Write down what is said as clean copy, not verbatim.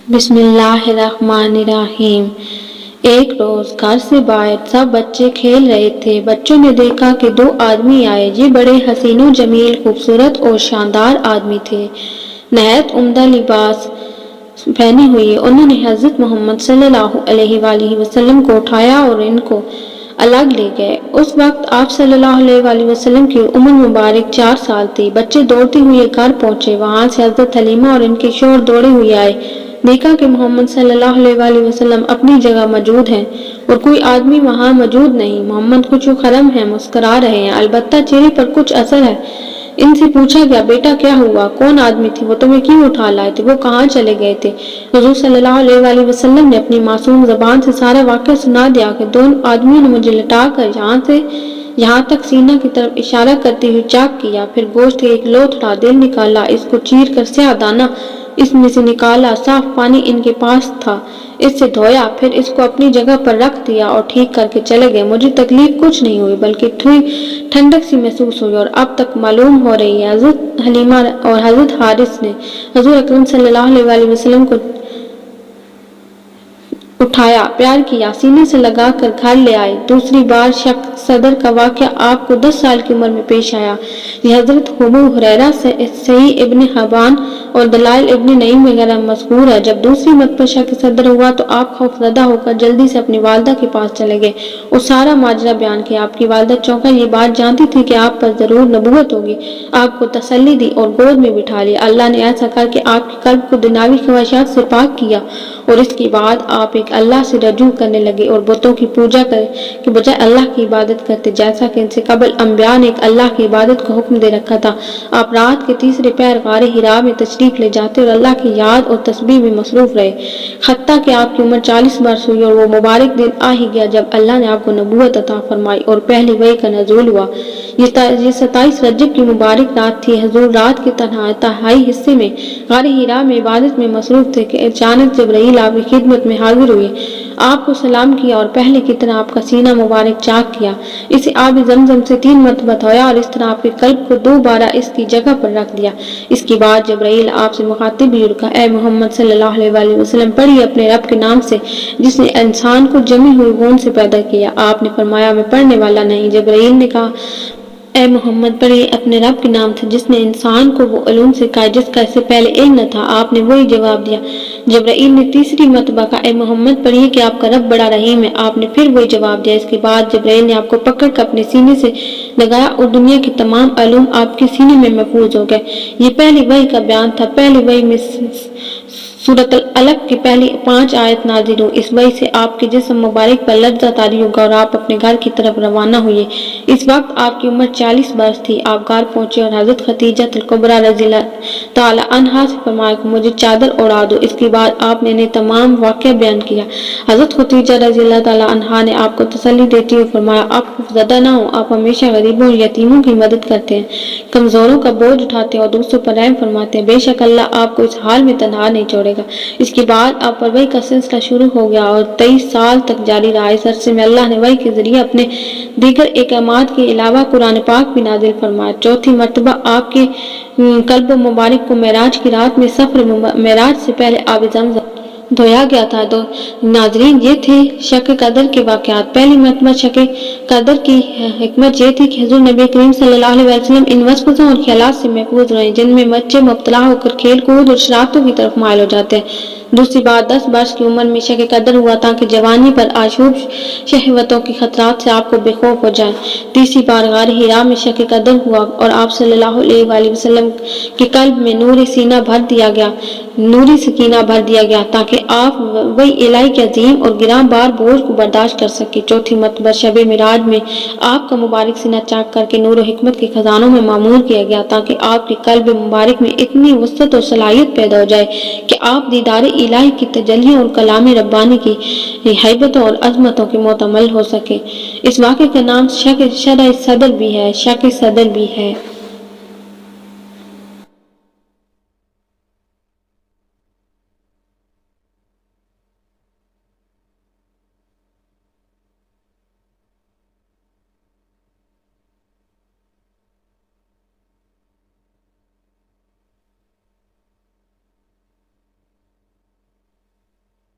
بسم اللہ الرحمن الرحیم۔ ایک روز گھر سے باہر سب بچے کھیل رہے تھے۔ بچوں نے دیکھا کہ دو آدمی آئے۔ یہ بڑے حسین و جمیل، خوبصورت اور شاندار آدمی تھے، نہایت عمدہ لباس پہنے ہوئے۔ انہوں نے حضرت محمد صلی اللہ علیہ وآلہ وسلم کو اٹھایا اور ان کو الگ لے گئے۔ اس وقت آپ صلی اللہ علیہ وآلہ وسلم کی عمر مبارک 4 سال تھی۔ بچے دوڑتے ہوئے گھر پہنچے۔ وہاں سے حضرت حلیمہ اور ان کے شوہر دوڑے ہوئے آئے۔ دیکھا کہ محمد صلی اللہ علیہ وآلہ وسلم اپنی جگہ موجود ہیں اور کوئی آدمی وہاں موجود نہیں۔ محمد خوش و خرم ہیں، مسکرا رہے ہیں، البتہ چہرے پر کچھ اثر ہے۔ ان سے پوچھا گیا، بیٹا کیا ہوا؟ کون آدمی تھے وہ؟ تمہیں کیوں اٹھا لائے تھے؟ وہ کہاں چلے گئے تھے؟ حضور صلی اللہ علیہ وآلہ وسلم نے اپنی معصوم زبان سے سارا واقعہ سنا دیا کہ دونوں آدمیوں نے مجھے لٹا کر یہاں تک سینہ کی طرف اشارہ کرتے ہوئے چاک کیا، پھر گوشت کا ایک لوتھڑا دل نکالا، اس کو چیر کر سیاہ دانہ اس میں سے نکالا، صاف پانی ان کے پاس تھا، اس سے دھویا، پھر اس کو اپنی جگہ پر رکھ دیا اور ٹھیک کر کے چلے گئے۔ مجھے تکلیف کچھ نہیں ہوئی بلکہ ٹھنڈک سی محسوس ہوئی اور اب تک معلوم ہو رہی ہے۔ حضرت حلیمہ اور حضرت حارث نے حضور اکرم صلی اللہ علیہ وآلہ وسلم کو اٹھایا، پیار کیا، سینے سے لگا کر گھر لے آئے۔ دوسری بار شق صدر کا واقعہ آپ کو 10 سال کی عمر میں پیش آیا۔ یہ حضرت ابو ہریرہ، صحیح ابن حبان اور دلائل ابن نعیم وغیرہ مذکور ہے۔ جب دوسری مرتبہ شق صدر ہوا تو آپ خوف زدہ ہو کر جلدی سے اپنی والدہ کے پاس چلے گئے اور سارا ماجرا بیان کیا۔ آپ کی والدہ چونکا، یہ بات جانتی تھی کہ آپ پر ضرور نبوت ہوگی، آپ کو تسلی دی اور گود میں بٹھا لیا۔ اللہ نے ایسا کر کے آپ کے قلب کو دنیاوی خواہشات سے پاک کیا اور اس کے بعد آپ ایک اللہ سے رجوع کرنے لگے اور بتوں کی پوجا کے بجائے اللہ کی عبادت کرتے، جیسا کہ ان سے قبل انبیاء نے ایک اللہ کی عبادت کا حکم دے رکھا تھا۔ آپ رات کے تیسرے پہر غار حرا میں تشریف لے جاتے اور اللہ کی یاد اور تسبیح میں مصروف رہے، حتیٰ کہ آپ کی عمر 40 برس ہوئی اور وہ مبارک دن آ ہی گیا جب اللہ نے آپ کو نبوت عطا فرمائی اور پہلی وحی کا نزول ہوا۔ یہ 27 رجب کی مبارک رات تھی۔ حضور رات کے تہائی حصے میں غار حرا میں عبادت میں مصروف تھے کہ اچانک جبرائیل آپ کی خدمت میں حاضر ہوئے، آپ کو سلام کیا اور پہلے کی طرح آپ کا سینہ مبارک چاک کیا، اسے آب زمزم سے 3 مرتبہ دھویا اور اس طرح آپ کے قلب کو دوبارہ اس کی جگہ پر رکھ دیا۔ اس کے بعد جبرائیل آپ سے مخاطب ہوئے اور کہا، اے محمد صلی اللہ علیہ وآلہ وسلم، پڑھیے اپنے رب کے نام سے جس نے انسان کو جمی ہوئی خون سے پیدا کیا۔ آپ نے فرمایا، میں پڑھنے والا نہیں۔ جبرائیل نے کہا، اے محمد، پڑھیے اپنے رب کے نام سے جس نے انسان کو وہ علوم سکھائے جس کا اس سے پہلے علم نہ تھا۔ آپ نے وہی جواب دیا۔ جبرائیل نے تیسری مرتبہ کہا، اے محمد، پڑھیے کہ آپ کا رب بڑا رحیم ہے۔ آپ نے پھر وہی جواب دیا۔ اس کے بعد جبرائیل نے آپ کو پکڑ کر اپنے سینے سے لگایا اور دنیا کے تمام علوم آپ کے سینے میں محفوظ ہو گئے۔ یہ پہلی وحی کا بیان تھا۔ پہلی وحی میں سورۃ العلق کی پہلی 5 آیت نازل ہوئی۔ اس وحی سے آپ کے جسم مبارک پر لرزہ طاری ہوگا اور آپ اپنے گھر کی طرف روانہ ہوئے۔ اس وقت آپ کی عمر 40 برس تھی۔ آپ گھر پہنچے اور حضرت خدیجہ کبریٰ رضی اللہ تعالیٰ عنہا سے فرمایا کہ مجھے چادر اوڑھا دو۔ اس کے بعد آپ نے انہیں تمام واقعہ بیان کیا۔ حضرت خدیجہ رضی اللہ تعالیٰ عنہا نے آپ کو تسلی دیتے ہوئے فرمایا، آپ خوف زدہ نہ ہوں، آپ ہمیشہ غریبوں اور یتیموں کی مدد کرتے ہیں، کمزوروں کا بوجھ اٹھاتے ہیں اور دوسروں پر رحم فرماتے ہیں۔ بے شک اللہ آپ کو اس حال میں تنہا نہیں چھوڑے گا۔ اس کے بعد آپ پر وحی کا سلسلہ شروع ہو گیا اور 23 سال تک جاری رہا۔ اس عرصے میں اللہ نے وحی کے ذریعے اپنے دیگر احکامات کے علاوہ قرآن پاک بھی نازل فرمایا۔ چوتھی مرتبہ آپ کے قلب مبارک کو معراج کی رات میں سفر معراج سے پہلے آب زمزم دھویا گیا تھا۔ تو ناظرین، یہ تھے شق قدر کے واقعات۔ پہلی مرتبہ شق قدر کی حکمت یہ تھی کہ حضور نبی کریم صلی اللہ علیہ وسلم ان وسوسوں اور خیالات سے محفوظ رہے جن میں بچے مبتلا ہو کر کھیل کود اور شرارتوں کی طرف مائل ہو جاتے ہیں۔ دوسری بات، 10 برس کی عمر میں شق قدر ہوا تاکہ جوانی پر آشوب شہوتوں کے خطرات سے آپ کو بے خوف ہو جائے۔ تیسری بار غار حرا میں شق قدر ہوا اور آپ صلی اللہ علیہ وآلہ وسلم کے قلب میں نور سینہ بھر دیا گیا، نوری سکینہ بھر دیا گیا تاکہ آپ وحی الہی کے عظیم اور گراں بار بوجھ کو برداشت کر سکیں۔ چوتھی مرتبہ شب معراج میں آپ کا مبارک سینہ چاک کر کے نور و حکمت کے خزانوں میں معمور کیا گیا تاکہ آپ کے قلب مبارک میں اتنی وسعت اور صلاحیت پیدا ہو جائے کہ آپ دیدار الہی کی تجلیوں اور کلام ربانی کی ہیبتوں اور عظمتوں کے معتمل ہو سکے۔ اس واقعے کا نام شق صدر بھی ہے۔